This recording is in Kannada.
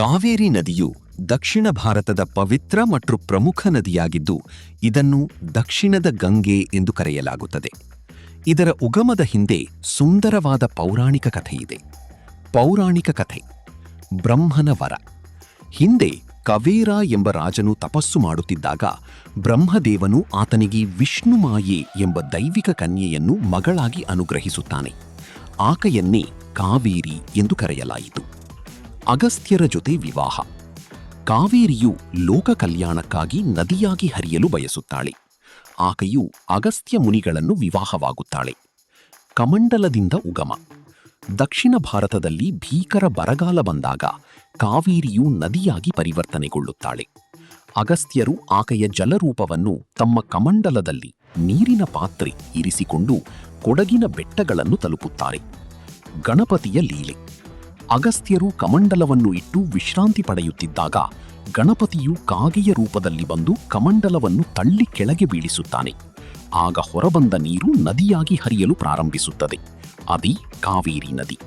ಕಾವೇರಿ ನದಿಯು ದಕ್ಷಿಣ ಭಾರತದ ಪವಿತ್ರ ಮತ್ತು ಪ್ರಮುಖ ನದಿಯಾಗಿದ್ದು ಇದನ್ನು ದಕ್ಷಿಣದ ಗಂಗೆ ಎಂದು ಕರೆಯಲಾಗುತ್ತದೆ. ಇದರ ಉಗಮದ ಹಿಂದೆ ಸುಂದರವಾದ ಪೌರಾಣಿಕ ಕಥೆಯಿದೆ. ಪೌರಾಣಿಕ ಕಥೆ: ಬ್ರಹ್ಮನ ವರ. ಹಿಂದೆ ಕವೇರ ಎಂಬ ರಾಜನು ತಪಸ್ಸು ಮಾಡುತ್ತಿದ್ದಾಗ ಬ್ರಹ್ಮದೇವನು ಆತನಿಗೆ ವಿಷ್ಣುಮಾಯೆ ಎಂಬ ದೈವಿಕ ಕನ್ಯೆಯನ್ನು ಮಗಳಾಗಿ ಅನುಗ್ರಹಿಸುತ್ತಾನೆ. ಆಕೆಯನ್ನೇ ಕಾವೇರಿ ಎಂದು ಕರೆಯಲಾಯಿತು. ಅಗಸ್ತ್ಯರ ಜೊತೆ ವಿವಾಹ. ಕಾವೇರಿಯು ಲೋಕ ಕಲ್ಯಾಣಕ್ಕಾಗಿ ನದಿಯಾಗಿ ಹರಿಯಲು ಬಯಸುತ್ತಾಳೆ. ಆಕೆಯು ಅಗಸ್ತ್ಯ ಮುನಿಗಳನ್ನು ವಿವಾಹವಾಗುತ್ತಾಳೆ. ಕಮಂಡಲದಿಂದ ಉಗಮ. ದಕ್ಷಿಣ ಭಾರತದಲ್ಲಿ ಭೀಕರ ಬರಗಾಲ ಬಂದಾಗ ಕಾವೇರಿಯು ನದಿಯಾಗಿ ಪರಿವರ್ತನೆಗೊಳ್ಳುತ್ತಾಳೆ. ಅಗಸ್ತ್ಯರು ಆಕೆಯ ಜಲರೂಪವನ್ನು ತಮ್ಮ ಕಮಂಡಲದಲ್ಲಿ ನೀರಿನ ಪಾತ್ರೆ ಇರಿಸಿಕೊಂಡು ಕೊಡಗಿನ ಬೆಟ್ಟಗಳನ್ನು ತಲುಪುತ್ತಾರೆ. ಗಣಪತಿಯ ಲೀಲೆ. ಅಗಸ್ತ್ಯರು ಕಮಂಡಲವನ್ನು ಇಟ್ಟು ವಿಶ್ರಾಂತಿ ಪಡೆಯುತ್ತಿದ್ದಾಗ ಗಣಪತಿಯು ಕಾಗೆಯ ರೂಪದಲ್ಲಿ ಬಂದು ಕಮಂಡಲವನ್ನು ತಳ್ಳಿ ಕೆಳಗೆ ಬೀಳಿಸುತ್ತಾನೆ. ಆಗ ಹೊರಬಂದ ನೀರು ನದಿಯಾಗಿ ಹರಿಯಲು ಪ್ರಾರಂಭಿಸುತ್ತದೆ. ಅದೇ ಕಾವೇರಿ ನದಿ.